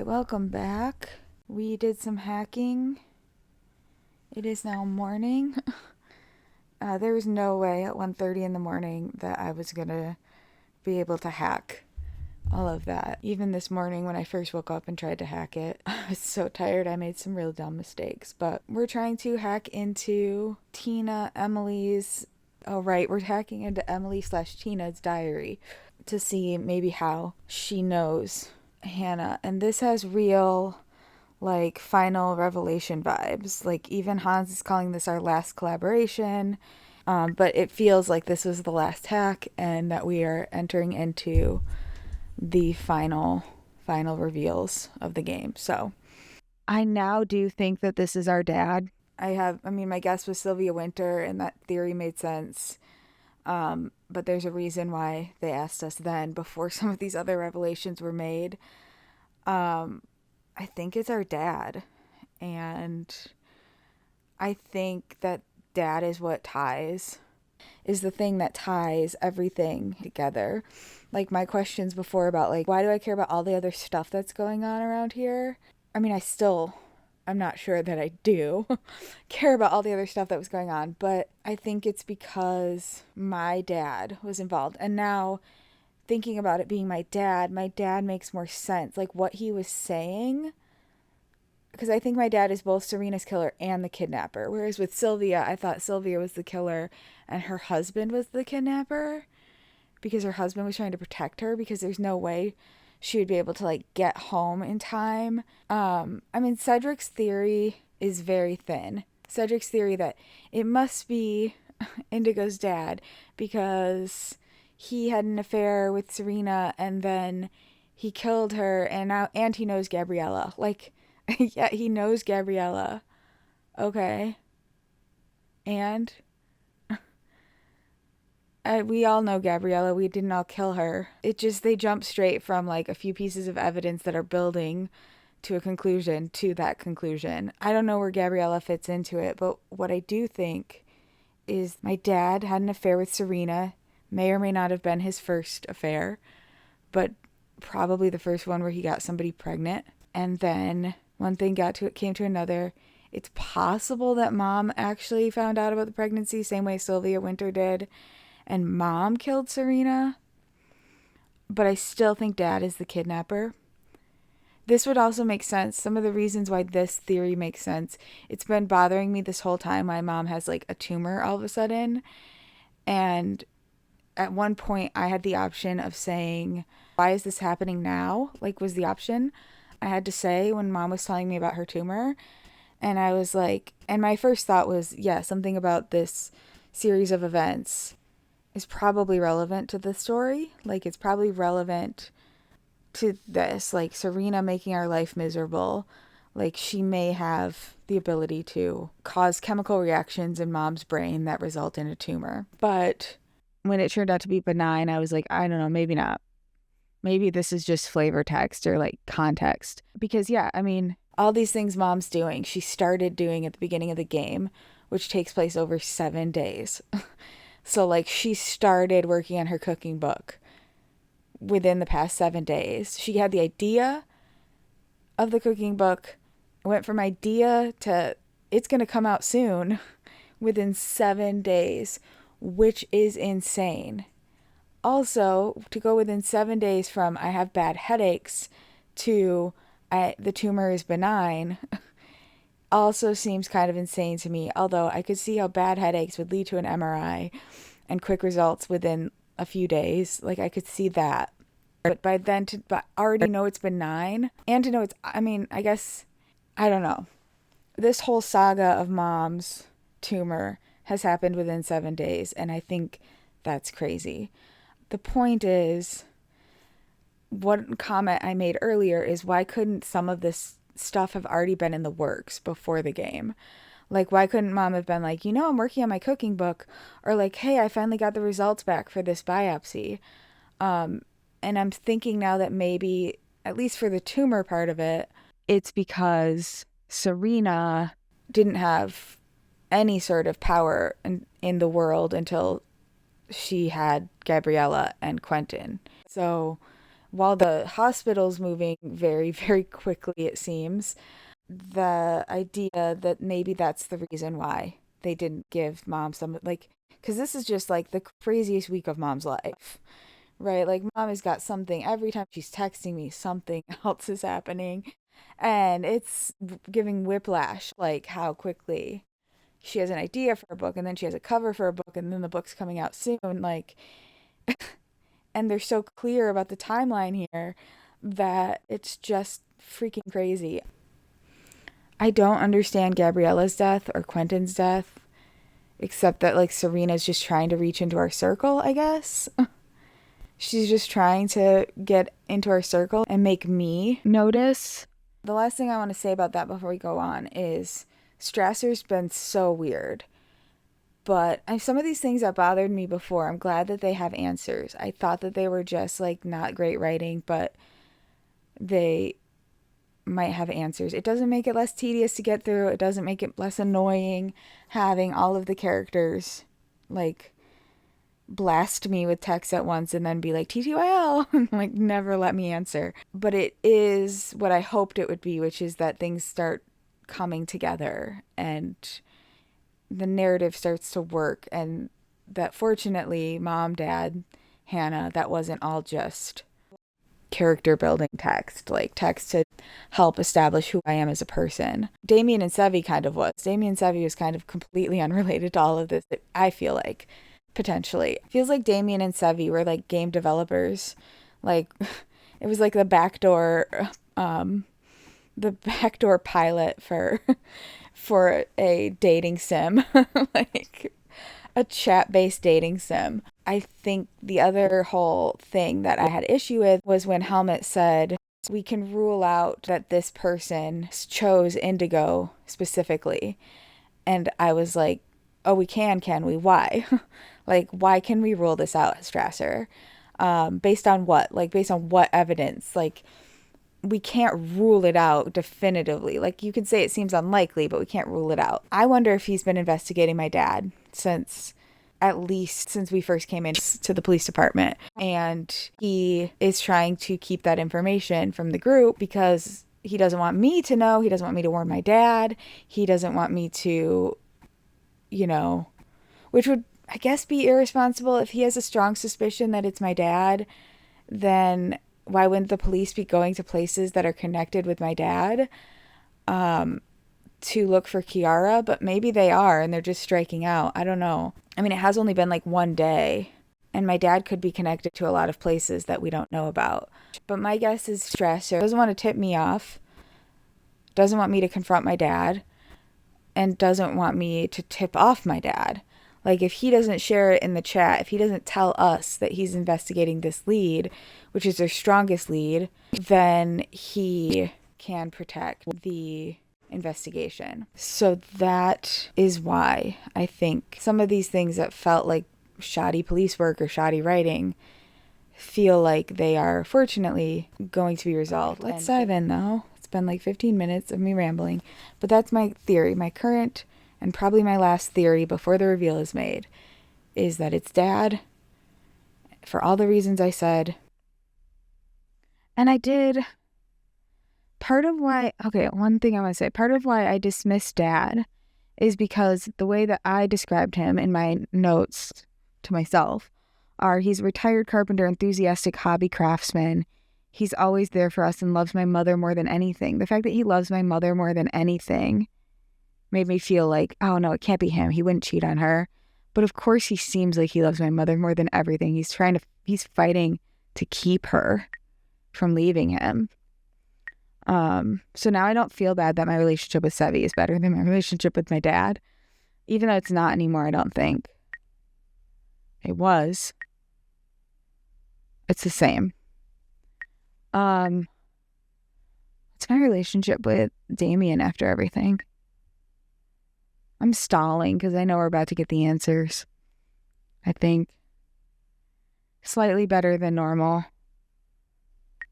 welcome back. We did some hacking. It is now morning. There was no way at 1:30 in the morning that I was going to be able to hack all of that. Even this morning when I first woke up and tried to hack it, I was so tired. I made some real dumb mistakes. But we're trying to hack into we're hacking into Emily/Tina's diary to see maybe how she knows Hannah. And this has real final revelation vibes. Even Hans is calling this our last collaboration. But it feels like this was the last hack and that we are entering into the final reveals of the game. So I now do think that this is our dad. My guess was Sylvia Wynter, and that theory made sense. But there's a reason why they asked us then, before some of these other revelations were made. I think it's our dad. And I think that dad is the thing that ties everything together. My questions before about why do I care about all the other stuff that's going on around here? I'm not sure that I do care about all the other stuff that was going on, but I think it's because my dad was involved. And now thinking about it being my dad makes more sense. What he was saying, because I think my dad is both Sarina's killer and the kidnapper. Whereas with Sylvia, I thought Sylvia was the killer and her husband was the kidnapper, because her husband was trying to protect her, because there's no way she would be able to get home in time. Cedric's theory is very thin. Cedric's theory that it must be Indigo's dad because he had an affair with Sarina and then he killed her, and he knows Gabriella. Yeah, he knows Gabriella. Okay. And we all know Gabriella. We didn't all kill her. They jump straight from a few pieces of evidence that are building to a conclusion to that conclusion. I don't know where Gabriella fits into it, but what I do think is my dad had an affair with Sarina. May or may not have been his first affair, but probably the first one where he got somebody pregnant. And then one thing came to another. It's possible that mom actually found out about the pregnancy, same way Sylvia Wynter did, and mom killed Sarina. But I still think dad is the kidnapper. This would also make sense. Some of the reasons why this theory makes sense. It's been bothering me this whole time. My mom has a tumor all of a sudden. And at one point I had the option of saying, why is this happening now? Was the option I had to say when mom was telling me about her tumor. And I was and my first thought was, yeah, something about this series of events is probably relevant to the story. It's probably relevant to this. Sarina making our life miserable. She may have the ability to cause chemical reactions in mom's brain that result in a tumor. But when it turned out to be benign, I was I don't know, maybe not. Maybe this is just flavor text or context. Because yeah, all these things mom's doing, she started doing at the beginning of the game, which takes place over 7 days. So she started working on her cooking book within the past 7 days. She had the idea of the cooking book, went from idea to it's going to come out soon within 7 days, which is insane. Also, to go within 7 days from I have bad headaches to the tumor is benign also seems kind of insane to me. Although I could see how bad headaches would lead to an MRI and quick results within a few days. I could see that. But by then to already know it's benign and to know it's, I guess, I don't know. This whole saga of mom's tumor has happened within 7 days, and I think that's crazy. The point is, one comment I made earlier is, why couldn't some of this stuff have already been in the works before the game? Why couldn't mom have been I'm working on my cooking book, or hey, I finally got the results back for this biopsy. And I'm thinking now that maybe, at least for the tumor part of it, it's because Sarina didn't have any sort of power in the world until she had Gabriella and Quentin. So while the hospital's moving very, very quickly, it seems, the idea that maybe that's the reason why they didn't give mom some, like, because this is just like the craziest week of mom's life, right? Like, mom has got something every time she's texting me, something else is happening, and it's giving whiplash, like how quickly she has an idea for a book, and then she has a cover for a book, and then the book's coming out soon, like, and they're so clear about the timeline here that it's just freaking crazy. I don't understand Gabriella's death or Quentin's death, except that, like, Sarina's just trying to reach into our circle, I guess. She's just trying to get into our circle and make me notice. The last thing I want to say about that before we go on is Strasser's been so weird. But some of these things that bothered me before, I'm glad that they have answers. I thought that they were just, like, not great writing, but they might have answers. It doesn't make it less tedious to get through. It doesn't make it less annoying having all of the characters, like, blast me with text at once and then be like, TTYL, and, like, never let me answer. But it is what I hoped it would be, which is that things start coming together and the narrative starts to work, and that fortunately, mom, dad, Hannah, that wasn't all just character building text, like text to help establish who I am as a person. Damien and Sevi kind of was. Damien and Sevi was kind of completely unrelated to all of this, I feel like, potentially. It feels like Damien and Sevi were like game developers. Like, it was like the backdoor pilot for a dating sim, like a chat-based dating sim. I think the other whole thing that I had issue with was when Helmut said, we can rule out that this person chose Indigo specifically. And I was like, oh, we can we? Why? Like, why can we rule this out, Strasser? Based on what? Like, based on what evidence? Like, we can't rule it out definitively. Like, you could say it seems unlikely, but we can't rule it out. I wonder if he's been investigating my dad at least since we first came into the police department. And he is trying to keep that information from the group because he doesn't want me to know. He doesn't want me to warn my dad. He doesn't want me to, which would, I guess, be irresponsible. If he has a strong suspicion that it's my dad, then why wouldn't the police be going to places that are connected with my dad to look for Kiara? But maybe they are and they're just striking out. I don't know. I mean, it has only been like one day, and my dad could be connected to a lot of places that we don't know about. But my guess is Strasser doesn't want to tip me off, doesn't want me to confront my dad, and doesn't want me to tip off my dad. Like, if he doesn't share it in the chat, if he doesn't tell us that he's investigating this lead, which is their strongest lead, then he can protect the investigation. So that is why I think some of these things that felt like shoddy police work or shoddy writing feel like they are fortunately going to be resolved. Let's dive in, though. It's been like 15 minutes of me rambling, but that's my theory. My current and probably my last theory before the reveal is made is that it's dad, for all the reasons I said. And I did one thing I want to say, part of why I dismissed dad is because the way that I described him in my notes to myself are, he's a retired carpenter, enthusiastic hobby craftsman. He's always there for us and loves my mother more than anything. The fact that he loves my mother more than anything made me feel like, oh no, it can't be him. He wouldn't cheat on her. But of course he seems like he loves my mother more than everything. He's fighting to keep her from leaving him. So now I don't feel bad that my relationship with Sevi is better than my relationship with my dad. Even though it's not anymore, I don't think. It was. It's the same. What's my relationship with Damien after everything? I'm stalling because I know we're about to get the answers. I think. Slightly better than normal.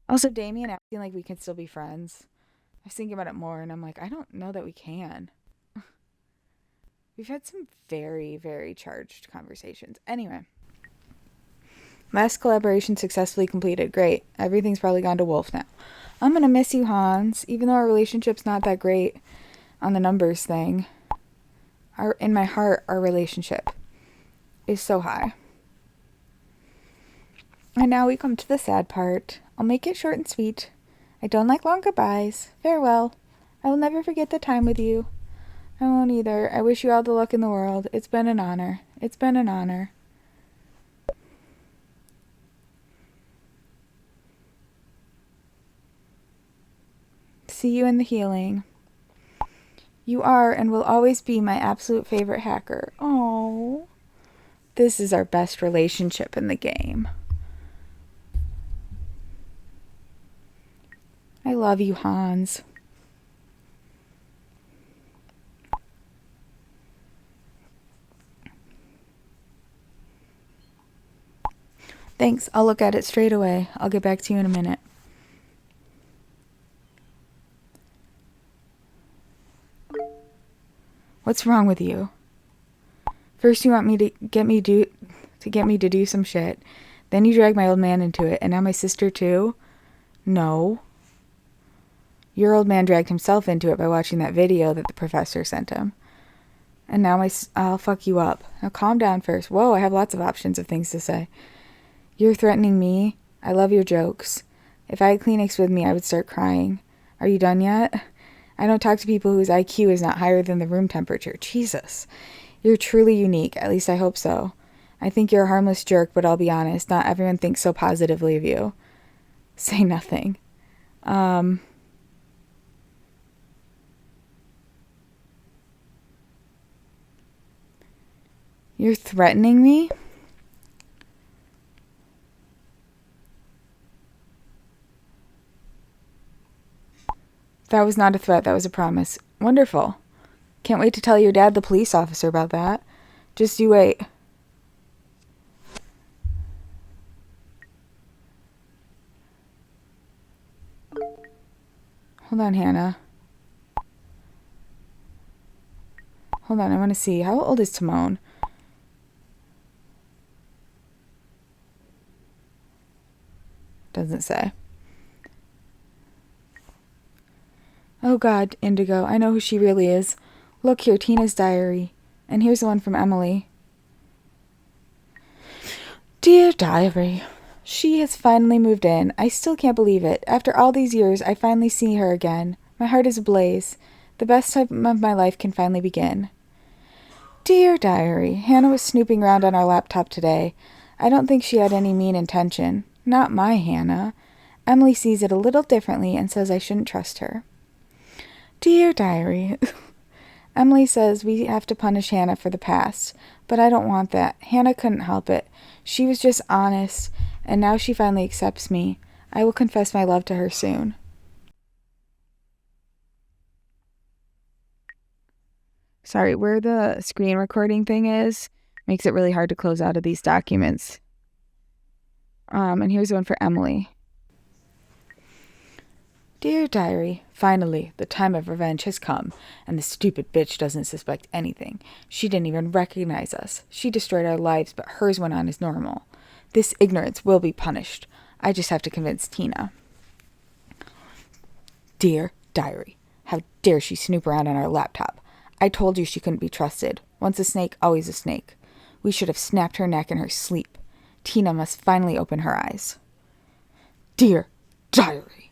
Also, Damien acting like we can still be friends. I was thinking about it more and I'm like, I don't know that we can. We've had some very, very charged conversations. Anyway. Last collaboration successfully completed. Great. Everything's probably gone to wolf now. I'm gonna miss you, Hans, even though our relationship's not that great on the numbers thing. In my heart, our relationship is so high. And now we come to the sad part. I'll make it short and sweet. I don't like long goodbyes. Farewell. I will never forget the time with you. I won't either. I wish you all the luck in the world. It's been an honor. It's been an honor. See you in the healing. You are and will always be my absolute favorite hacker. Oh, this is our best relationship in the game. I love you, Hans. Thanks. I'll look at it straight away. I'll get back to you in a minute. What's wrong with you? First you want me to get me to do some shit. Then you drag my old man into it, and now my sister too? No. Your old man dragged himself into it by watching that video that the professor sent him. And now I'll fuck you up. Now calm down first. Whoa, I have lots of options of things to say. You're threatening me? I love your jokes. If I had Kleenex with me, I would start crying. Are you done yet? I don't talk to people whose IQ is not higher than the room temperature. Jesus. You're truly unique. At least I hope so. I think you're a harmless jerk, but I'll be honest. Not everyone thinks so positively of you. Say nothing. You're threatening me? That was not a threat, that was a promise. Wonderful. Can't wait to tell your dad, the police officer, about that. Just you wait. Hold on, Hannah. Hold on, I want to see. How old is Timon? Doesn't say. Oh God, Indigo, I know who she really is. Look here, Tina's diary. And here's the one from Emily. Dear diary, she has finally moved in. I still can't believe it. After all these years, I finally see her again. My heart is ablaze. The best time of my life can finally begin. Dear diary, Hannah was snooping around on our laptop today. I don't think she had any mean intention. Not my Hannah. Emily sees it a little differently and says I shouldn't trust her. Dear diary, Emily says we have to punish Hannah for the past, but I don't want that. Hannah couldn't help it. She was just honest, and now she finally accepts me. I will confess my love to her soon. Sorry, where the screen recording thing is makes it really hard to close out of these documents. And here's one for Emily. Dear diary, finally, the time of revenge has come, and the stupid bitch doesn't suspect anything. She didn't even recognize us. She destroyed our lives, but hers went on as normal. This ignorance will be punished. I just have to convince Tina. Dear diary, how dare she snoop around on our laptop? I told you she couldn't be trusted. Once a snake, always a snake. We should have snapped her neck in her sleep. Tina must finally open her eyes. Dear diary,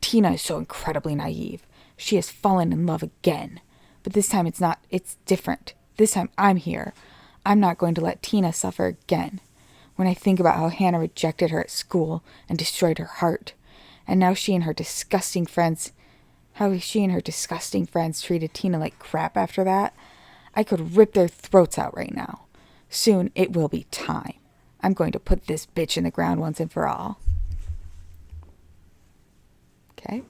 Tina is so incredibly naive. She has fallen in love again. But this time it's different. This time I'm here. I'm not going to let Tina suffer again. When I think about how Hannah rejected her at school and destroyed her heart, and now she and her disgusting friends treated Tina like crap after that, I could rip their throats out right now. Soon it will be time. I'm going to put this bitch in the ground once and for all. Okay.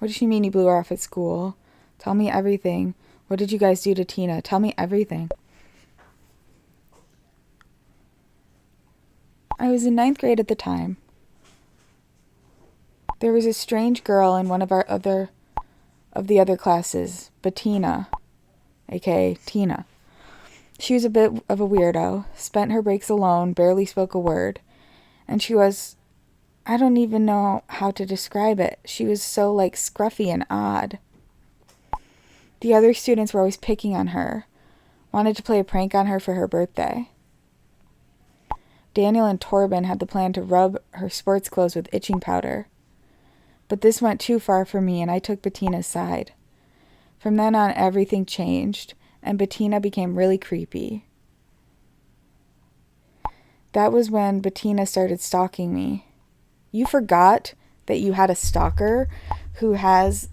What does she mean you blew her off at school? Tell me everything. What did you guys do to Tina? Tell me everything. I was in 9th grade at the time. There was a strange girl in one of the other classes, Bettina, aka Tina. She was a bit of a weirdo, spent her breaks alone, barely spoke a word. And she was, I don't even know how to describe it. She was so, like, scruffy and odd. The other students were always picking on her, wanted to play a prank on her for her birthday. Daniel and Torben had the plan to rub her sports clothes with itching powder. But this went too far for me, and I took Bettina's side. From then on, everything changed, and Bettina became really creepy. That was when Bettina started stalking me. You forgot that you had a stalker who has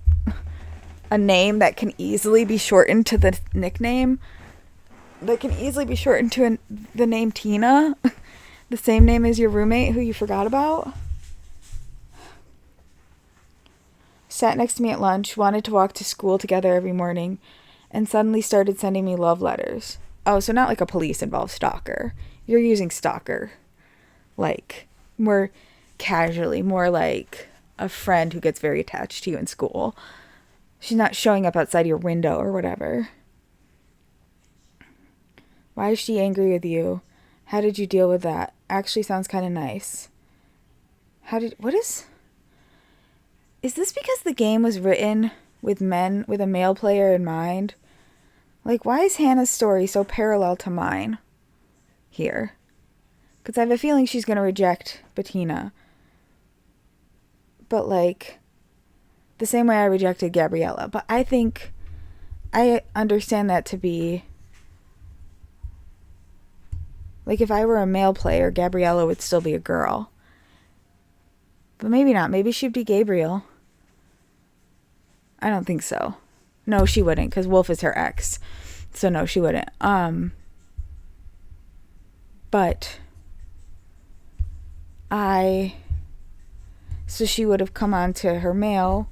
a name that can easily be shortened to the nickname, that can easily be shortened to the name Tina, the same name as your roommate who you forgot about. Sat next to me at lunch, wanted to walk to school together every morning, and suddenly started sending me love letters. Oh, so not like a police-involved stalker. You're using stalker, like, more casually, more like a friend who gets very attached to you in school. She's not showing up outside your window or whatever. Why is she angry with you? How did you deal with that? Actually sounds kind of nice. Is this because the game was written with a male player in mind? Like, why is Hannah's story so parallel to mine here? Because I have a feeling she's going to reject Bettina. But, like, the same way I rejected Gabriella. But I think I understand that to be, like, if I were a male player, Gabriella would still be a girl. But maybe not. Maybe she'd be Gabriel. I don't think so. No, she wouldn't, because Wolf is her ex. So no, she wouldn't. But so she would have come on to her male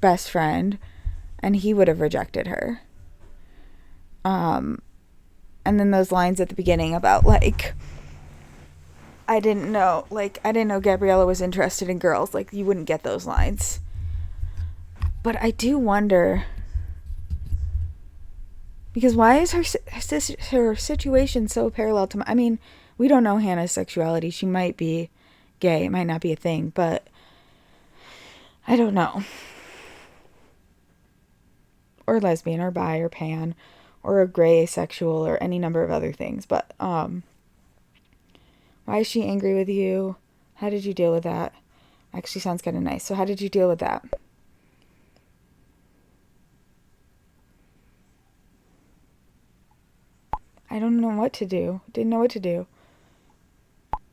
best friend, and he would have rejected her. And then those lines at the beginning about, like, I didn't know Gabriella was interested in girls. Like, you wouldn't get those lines. But I do wonder, because why is her situation so parallel to I mean, we don't know Hannah's sexuality. She might be gay. It might not be a thing, but I don't know. Or lesbian, or bi, or pan, or a gray asexual, or any number of other things. But why is she angry with you? How did you deal with that? Actually sounds kind of nice. So how did you deal with that? I don't know what to do. Didn't know what to do.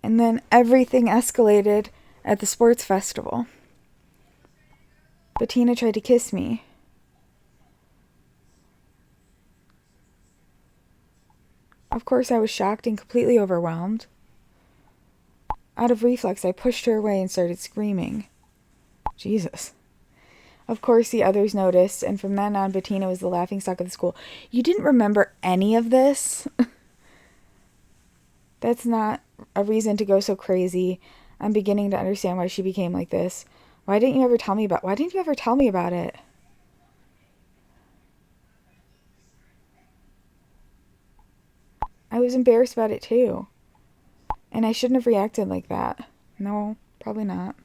And then everything escalated at the sports festival. Bettina tried to kiss me. Of course, I was shocked and completely overwhelmed. Out of reflex, I pushed her away and started screaming. Jesus. Of course, the others noticed, and from then on, Bettina was the laughingstock of the school. You didn't remember any of this? That's not a reason to go so crazy. I'm beginning to understand why she became like this. Why didn't you ever tell me about it? I was embarrassed about it too. And I shouldn't have reacted like that. No, probably not.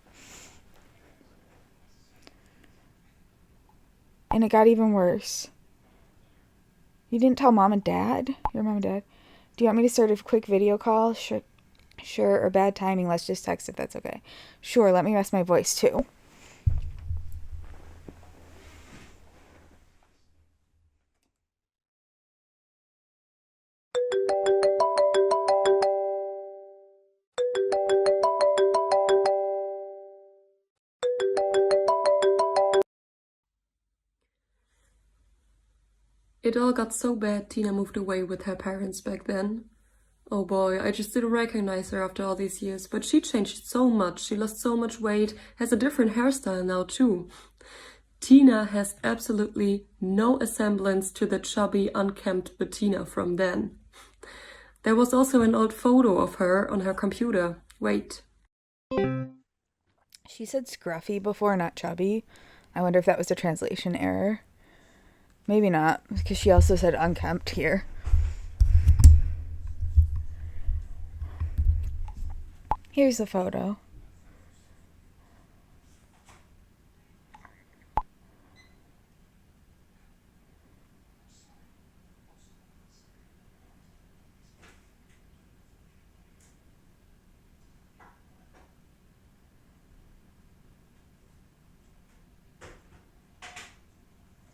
And it got even worse. You didn't tell mom and dad? Your mom and dad? Do you want me to start a quick video call? Sure, or bad timing. Let's just text if that's okay. Sure, let me rest my voice too. It all got so bad Tina moved away with her parents back then. Oh boy, I just didn't recognize her after all these years, but she changed so much. She lost so much weight, has a different hairstyle now too. Tina has absolutely no semblance to the chubby, unkempt Bettina from then. There was also an old photo of her on her computer. Wait. She said scruffy before, not chubby. I wonder if that was a translation error. Maybe not, because she also said unkempt here. Here's the photo.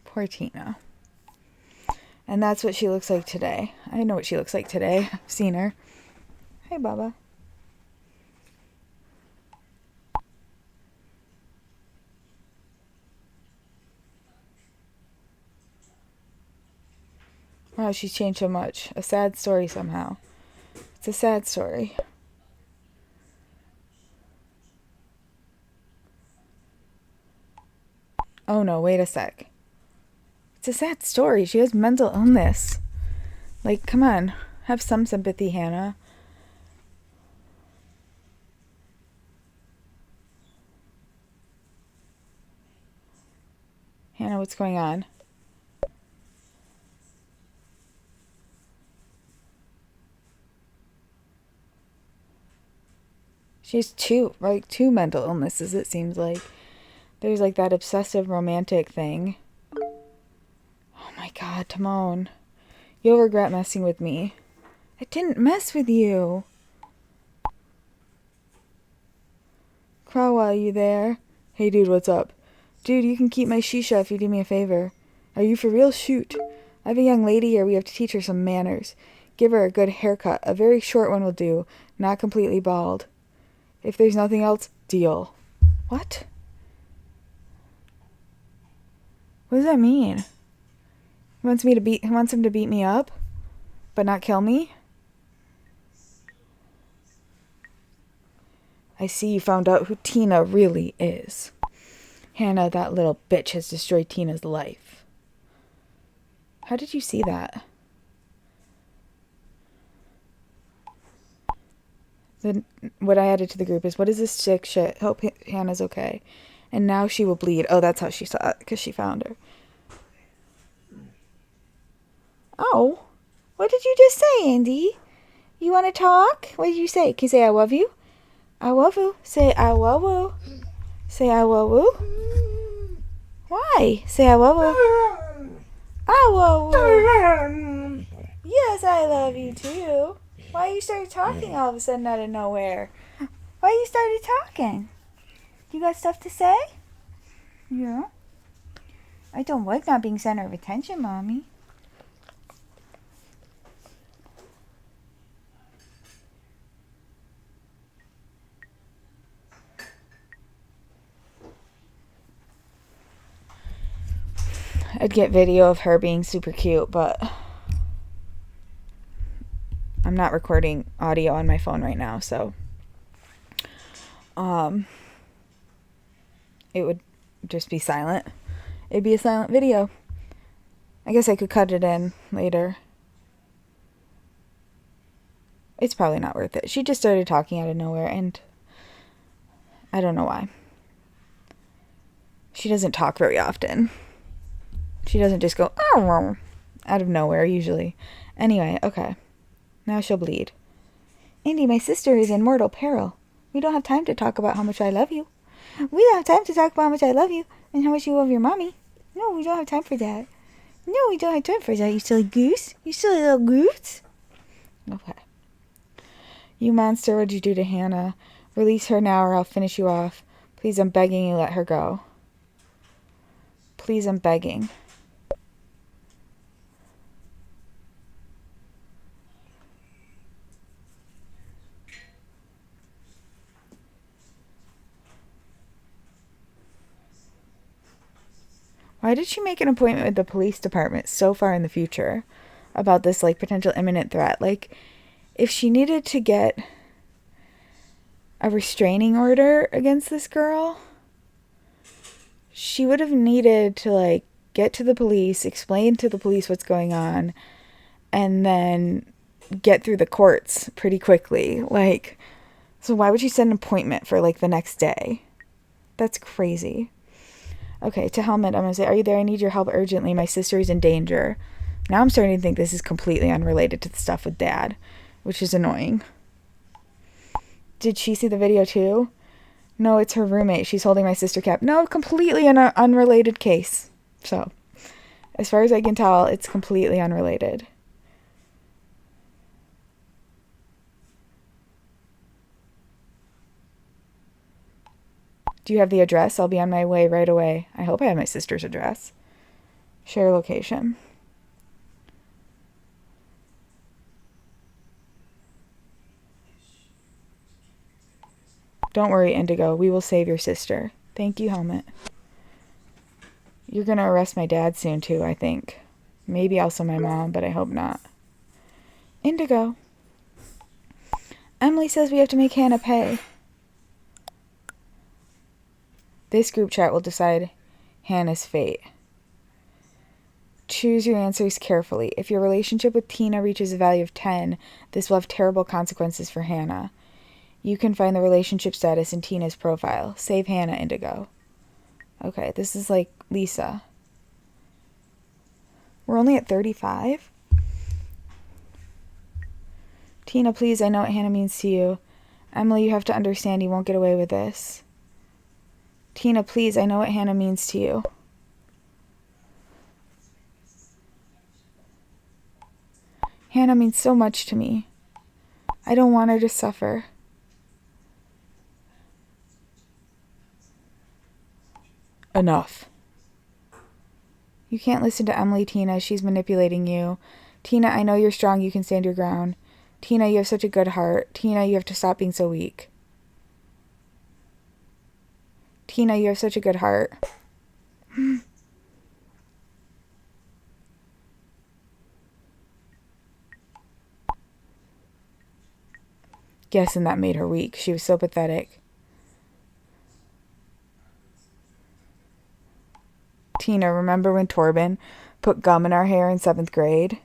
Poor Tina. And that's what she looks like today. I know what she looks like today. I've seen her. Hey, Baba. Wow, she's changed so much. A sad story somehow. It's a sad story. Oh no, wait a sec. It's a sad story. She has mental illness. Like, come on. Have some sympathy, Hannah. Hannah, what's going on? She has two mental illnesses, it seems like. There's like that obsessive romantic thing. Oh my god, Timon. You'll regret messing with me. I didn't mess with you. Krawa, are you there? Hey dude, what's up? Dude, you can keep my shisha if you do me a favor. Are you for real? Shoot. I have a young lady here. We have to teach her some manners. Give her a good haircut. A very short one will do. Not completely bald. If there's nothing else, deal. What? What does that mean? He wants him to beat me up, but not kill me? I see you found out who Tina really is. Hannah, that little bitch has destroyed Tina's life. How did you see that? Then what I added to the group is, what is this sick shit? Hope Hannah's okay. And now she will bleed. Oh, that's how she saw it, because she found her. Oh, what did you just say, Andy? You want to talk? What did you say? Can you say I love you? I love you. Say I love you. Say I love you. Why? Say I love you. I love you. Yes, I love you too. Why you started talking all of a sudden out of nowhere? Why you started talking? You got stuff to say? Yeah. I don't like not being center of attention, Mommy. I'd get video of her being super cute, but I'm not recording audio on my phone right now, so it would just be silent. It'd be a silent video. I guess I could cut it in later. It's probably not worth it. She just started talking out of nowhere, and I don't know why. She doesn't talk very often. She doesn't just go out of nowhere, usually. Anyway, okay. Now she'll bleed. Andy, my sister is in mortal peril. We don't have time to talk about how much I love you. We don't have time to talk about how much I love you and how much you love your mommy. No, we don't have time for that. No, we don't have time for that, you silly goose. You silly little goose. Okay. You monster, what'd you do to Hannah? Release her now or I'll finish you off. Please, I'm begging you, let her go. Please, I'm begging. Why did she make an appointment with the police department so far in the future about this, like, potential imminent threat? Like, if she needed to get a restraining order against this girl, she would have needed to, like, get to the police, explain to the police what's going on, and then get through the courts pretty quickly. Like, so why would she set an appointment for, like, the next day? That's crazy. Okay, to Helmet, I'm going to say, are you there? I need your help urgently. My sister is in danger. Now I'm starting to think this is completely unrelated to the stuff with Dad, which is annoying. Did she see the video too? No, it's her roommate. She's holding my sister cap. No, completely an unrelated case. So, as far as I can tell, it's completely unrelated. Do you have the address? I'll be on my way right away. I hope I have my sister's address. Share location. Don't worry, Indigo. We will save your sister. Thank you, Helmet. You're gonna arrest my dad soon, too, I think. Maybe also my mom, but I hope not. Indigo. Emily says we have to make Hannah pay. This group chat will decide Hannah's fate. Choose your answers carefully. If your relationship with Tina reaches a value of 10, this will have terrible consequences for Hannah. You can find the relationship status in Tina's profile. Save Hannah, Indigo. Okay, this is like Lisa. We're only at 35? Tina, please, I know what Hannah means to you. Emily, you have to understand you won't get away with this. Tina, please, I know what Hannah means to you. Hannah means so much to me. I don't want her to suffer. Enough. You can't listen to Emily, Tina. She's manipulating you. Tina, I know you're strong. You can stand your ground. Tina, you have such a good heart. Tina, you have to stop being so weak. Tina, you have such a good heart. Guessing that made her weak. She was so pathetic. Tina, remember when Torben put gum in our hair in 7th grade?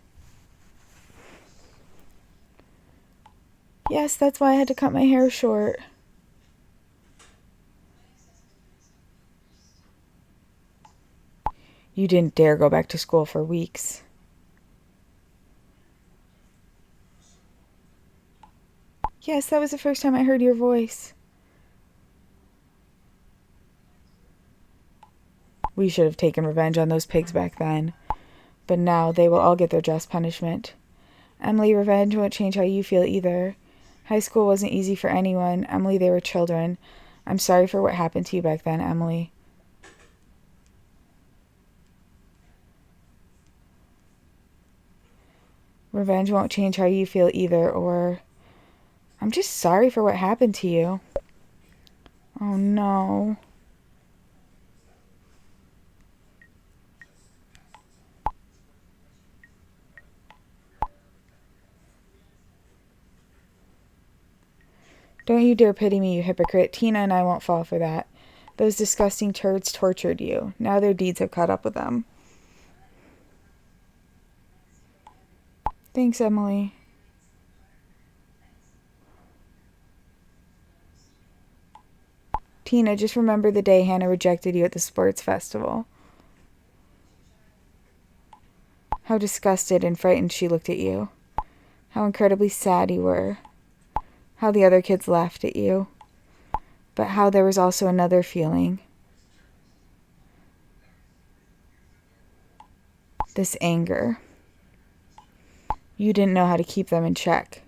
Yes, that's why I had to cut my hair short. You didn't dare go back to school for weeks. Yes, that was the first time I heard your voice. We should have taken revenge on those pigs back then. But now they will all get their just punishment. Emily, revenge won't change how you feel either. High school wasn't easy for anyone. Emily, they were children. I'm sorry for what happened to you back then, Emily. Revenge won't change how you feel either, or... I'm just sorry for what happened to you. Oh no. Don't you dare pity me, you hypocrite. Tina and I won't fall for that. Those disgusting turds tortured you. Now their deeds have caught up with them. Thanks, Emily. Tina, just remember the day Hannah rejected you at the sports festival. How disgusted and frightened she looked at you. How incredibly sad you were. How the other kids laughed at you. But how there was also another feeling. This anger. You didn't know how to keep them in check.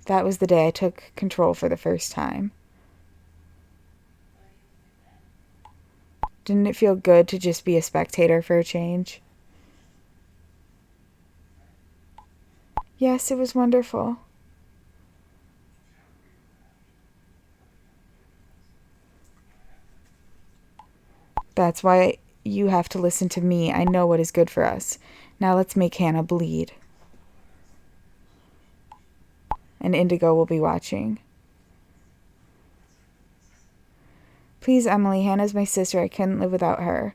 That was the day I took control for the first time. Didn't it feel good to just be a spectator for a change? Yes, it was wonderful. That's why you have to listen to me. I know what is good for us. Now let's make Hannah bleed. And Indigo will be watching. Please, Emily, Hannah's my sister. I couldn't live without her.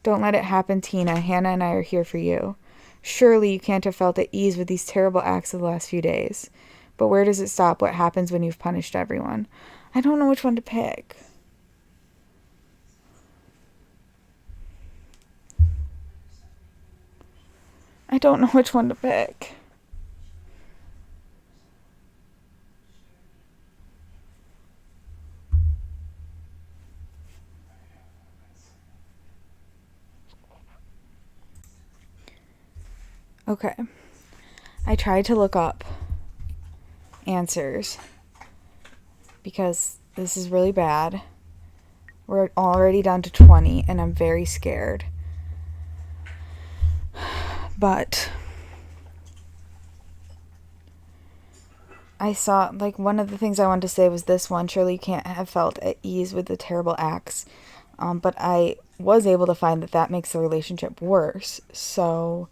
Don't let it happen, Tina. Hannah and I are here for you. Surely you can't have felt at ease with these terrible acts of the last few days. But where does it stop? What happens when you've punished everyone? I don't know which one to pick. I don't know which one to pick. Okay. I tried to look up answers because this is really bad. We're already down to 20 and I'm very scared. But I saw, like, one of the things I wanted to say was this one. Surely you can't have felt at ease with the terrible acts. But I was able to find that makes the relationship worse. So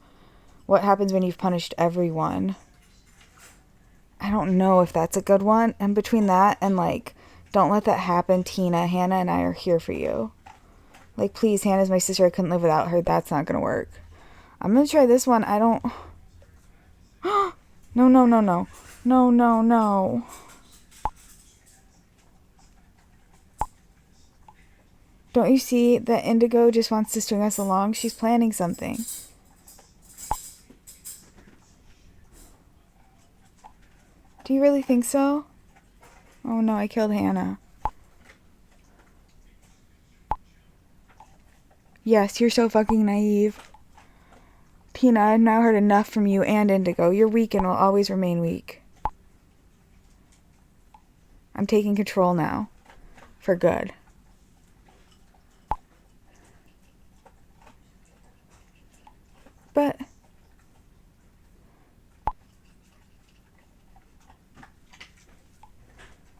what happens when you've punished everyone? I don't know if that's a good one. And between that and, like, don't let that happen, Tina, Hannah and I are here for you. Like, please, Hannah's my sister. I couldn't live without her. That's not going to work. I'm going to try this one. I don't... No, no, no, no. No, no, no. Don't you see that Indigo just wants to string us along? She's planning something. Do you really think so? Oh no, I killed Hannah. Yes, you're so fucking naive. Tina, I've now heard enough from you and Indigo. You're weak and will always remain weak. I'm taking control now. For good. But...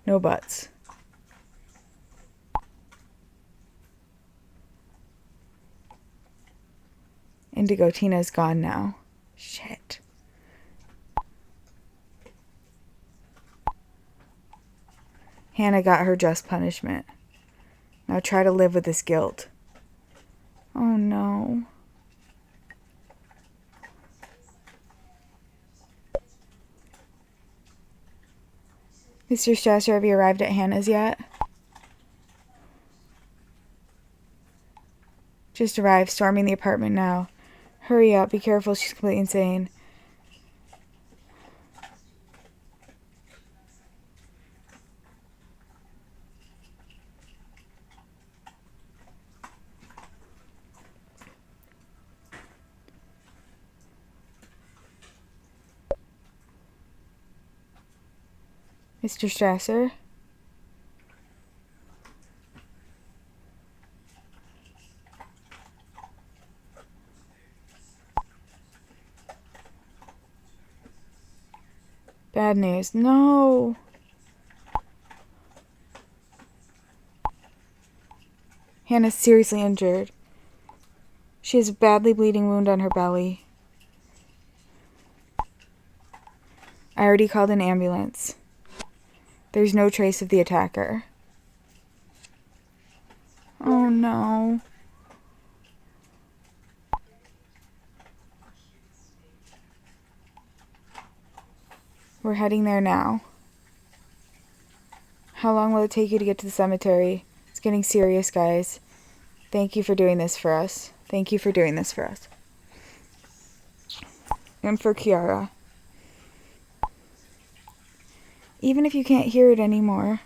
no buts. Indigo, Tina's gone now. Shit. Hannah got her just punishment. Now try to live with this guilt. Oh no. Mr. Strasser, have you arrived at Hannah's yet? Just arrived, storming the apartment now. Hurry up, be careful, she's completely insane. Mr. Strasser? Bad news. No! Hannah's seriously injured. She has a badly bleeding wound on her belly. I already called an ambulance. There's no trace of the attacker. Oh no. We're heading there now. How long will it take you to get to the cemetery? It's getting serious, guys. Thank you for doing this for us. Thank you for doing this for us. And for Kiara. Even if you can't hear it anymore,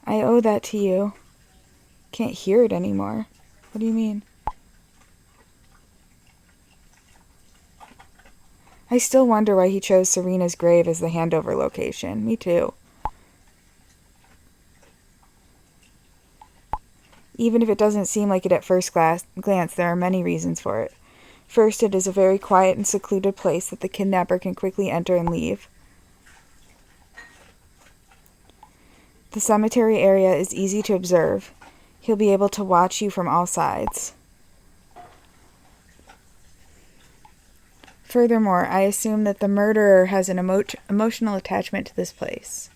I owe that to you. Can't hear it anymore? What do you mean? I still wonder why he chose Sarina's grave as the handover location. Me too. Even if it doesn't seem like it at first glance, there are many reasons for it. First, it is a very quiet and secluded place that the kidnapper can quickly enter and leave. The cemetery area is easy to observe. He'll be able to watch you from all sides. Furthermore, I assume that the murderer has an emotional attachment to this place.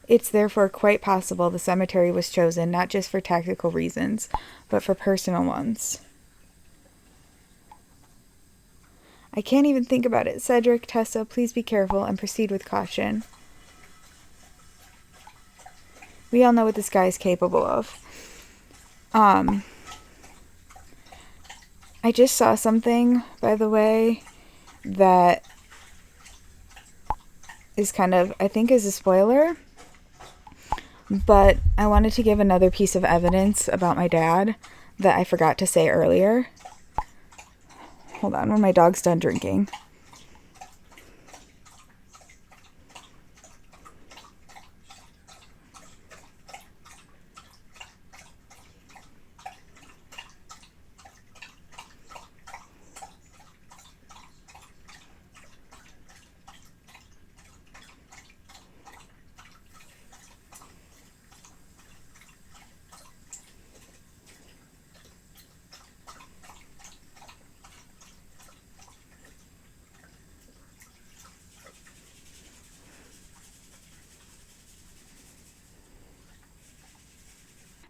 It's therefore quite possible the cemetery was chosen not just for tactical reasons, but for personal ones. I can't even think about it. Cedrik, Tessa, please be careful and proceed with caution. We all know what this guy is capable of. I just saw something, by the way, that is kind of, I think, is a spoiler. But I wanted to give another piece of evidence about my dad that I forgot to say earlier. Hold on, when my dog's done drinking.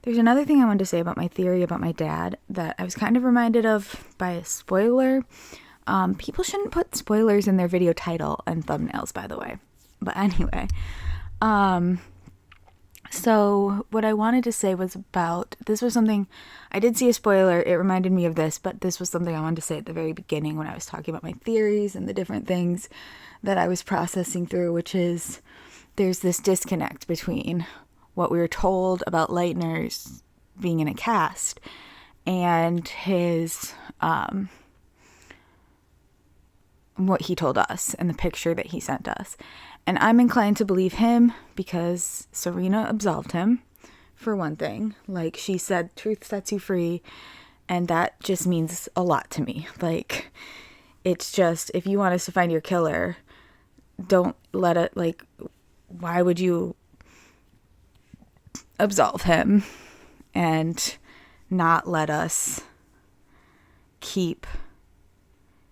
There's another thing I wanted to say about my theory about my dad that I was kind of reminded of by a spoiler. People shouldn't put spoilers in their video title and thumbnails, by the way. But anyway, so what I wanted to say was about, this was something, I did see a spoiler, it reminded me of this, but this was something I wanted to say at the very beginning when I was talking about my theories and the different things that I was processing through, which is there's this disconnect between what we were told about Leitner's being in a cast and his, what he told us and the picture that he sent us. And I'm inclined to believe him because Sarina absolved him, for one thing. Like, she said, truth sets you free, and that just means a lot to me. Like, it's just, if you want us to find your killer, don't let it, like, why would you absolve him and not let us keep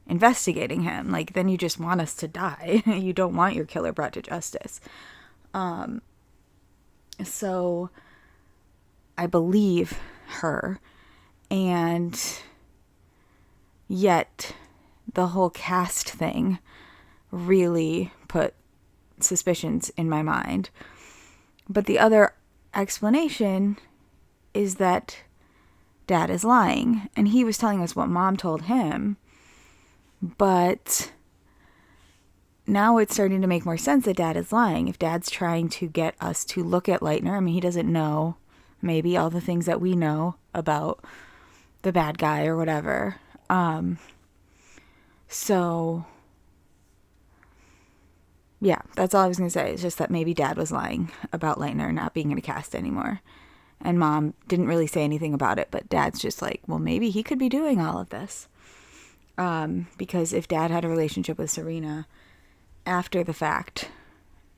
investigating him? Like, then you just want us to die. You don't want your killer brought to justice. So I believe her, and yet the whole cast thing really put suspicions in my mind. But the other explanation is that Dad is lying, and he was telling us what Mom told him. But now it's starting to make more sense that Dad is lying. If Dad's trying to get us to look at Leitner, I mean, he doesn't know maybe all the things that we know about the bad guy or whatever. So yeah, that's all I was going to say. It's just that maybe Dad was lying about Leitner not being in a cast anymore. And Mom didn't really say anything about it, but Dad's just like, well, maybe he could be doing all of this. Because if Dad had a relationship with Sarina after the fact,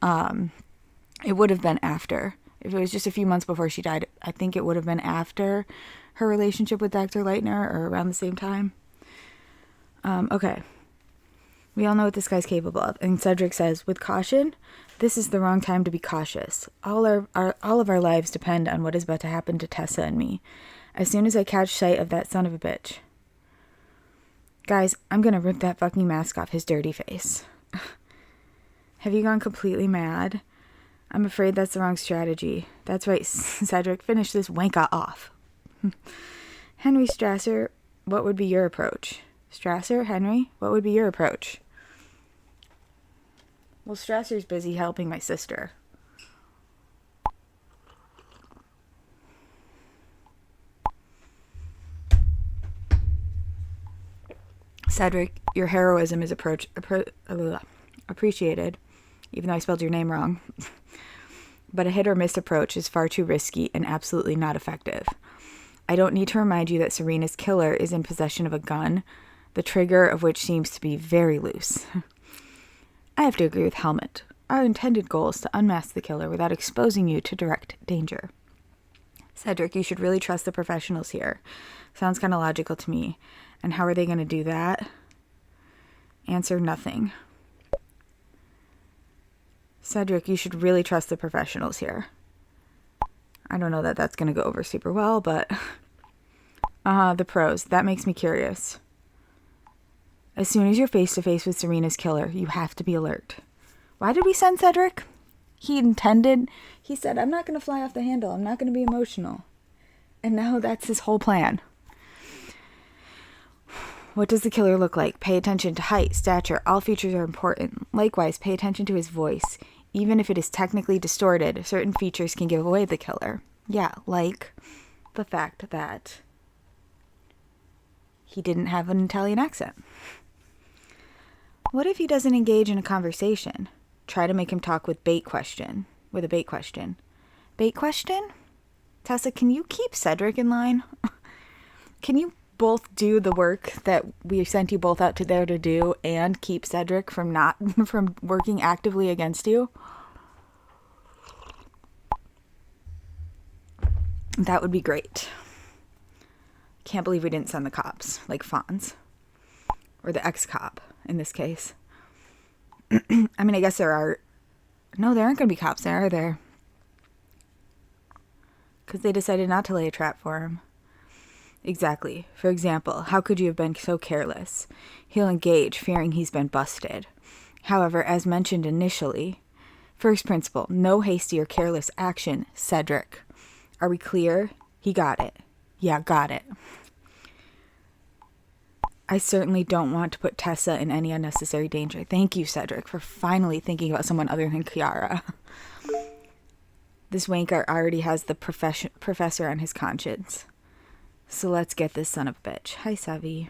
it would have been after. If it was just a few months before she died, I think it would have been after her relationship with Dr. Leitner, or around the same time. Okay. We all know what this guy's capable of. And Cedric says, with caution, this is the wrong time to be cautious. All of our lives depend on what is about to happen to Tessa and me. As soon as I catch sight of that son of a bitch. Guys, I'm gonna rip that fucking mask off his dirty face. Have you gone completely mad? I'm afraid that's the wrong strategy. That's right, Cedric, finish this wanka off. Henry Strasser, what would be your approach? Strasser, Henry, what would be your approach? Well, Strasser's busy helping my sister. Cedric, your heroism is appreciated, even though I spelled your name wrong. But a hit or miss approach is far too risky and absolutely not effective. I don't need to remind you that Sarina's killer is in possession of a gun, the trigger of which seems to be very loose. I have to agree with Helmut. Our intended goal is to unmask the killer without exposing you to direct danger. Cedric, you should really trust the professionals here. Sounds kind of logical to me. And how are they going to do that? Answer, nothing. Cedric, you should really trust the professionals here. I don't know that that's going to go over super well, but... the pros. That makes me curious. As soon as you're face to face with Sarina's killer, you have to be alert. Why did we send Cedric? He said, I'm not going to fly off the handle. I'm not going to be emotional. And now that's his whole plan. What does the killer look like? Pay attention to height, stature. All features are important. Likewise, pay attention to his voice. Even if it is technically distorted, certain features can give away the killer. Yeah, like the fact that he didn't have an Italian accent. What if he doesn't engage in a conversation? Try to make him talk with a bait question. Bait question? Tessa, can you keep Cedric in line? Can you both do the work that we sent you both out there to do and keep Cedric from working actively against you? That would be great. Can't believe we didn't send the cops, like Fonz. Or the ex-cop, in this case. I mean, I guess there are... No, there aren't going to be cops there, are there? Because they decided not to lay a trap for him. Exactly. For example, how could you have been so careless? He'll engage, fearing he's been busted. However, as mentioned initially, first principle, no hasty or careless action, Cedric. Are we clear? He got it. Yeah, got it. I certainly don't want to put Tessa in any unnecessary danger. Thank you, Cedric, for finally thinking about someone other than Kiara. This wanker already has the professor on his conscience. So let's get this son of a bitch. Hi, Sevi.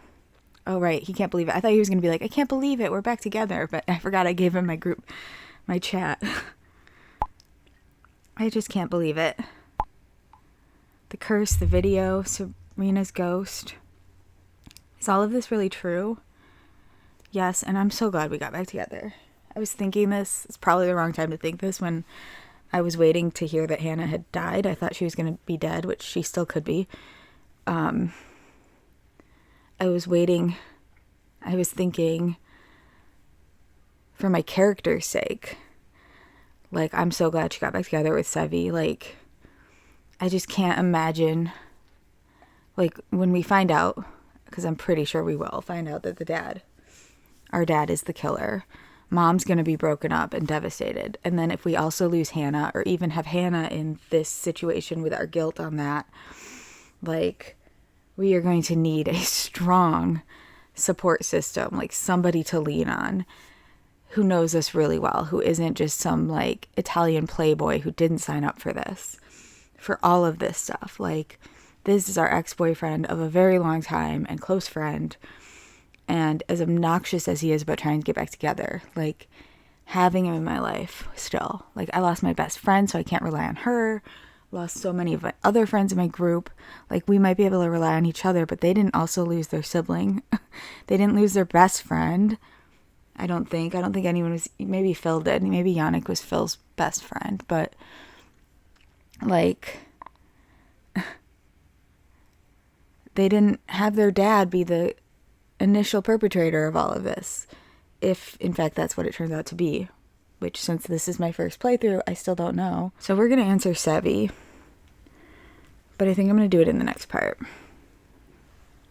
Oh, right. He can't believe it. I thought he was going to be like, I can't believe it. We're back together. But I forgot I gave him my chat. I just can't believe it. The curse, the video, Sarina's ghost. Is all of this really true? Yes, and I'm so glad we got back together. I was thinking this. It's probably the wrong time to think this when I was waiting to hear that Hannah had died. I thought she was going to be dead, which she still could be. I was thinking for my character's sake, like, I'm so glad she got back together with Sevi. Like, I just can't imagine, like, when we find out, because I'm pretty sure we will find out that our dad is the killer. Mom's going to be broken up and devastated. And then if we also lose Hannah, or even have Hannah in this situation with our guilt on that, like, we are going to need a strong support system, like somebody to lean on who knows us really well, who isn't just some, like, Italian playboy who didn't sign up for this, for all of this stuff. Like, this is our ex-boyfriend of a very long time and close friend, and as obnoxious as he is about trying to get back together, like, having him in my life still. Like, I lost my best friend, so I can't rely on her. Lost so many of my other friends in my group. Like, we might be able to rely on each other, but they didn't also lose their sibling. They didn't lose their best friend. I don't think anyone was. Maybe Phil did. Maybe Yannick was Phil's best friend, but, like, they didn't have their dad be the initial perpetrator of all of this, if in fact that's what it turns out to be, which, since this is my first playthrough, I still don't know. So we're going to answer Sevi, but I think I'm going to do it in the next part.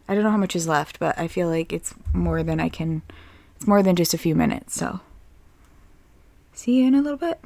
I don't know how much is left, but I feel like it's more than just a few minutes, so see you in a little bit.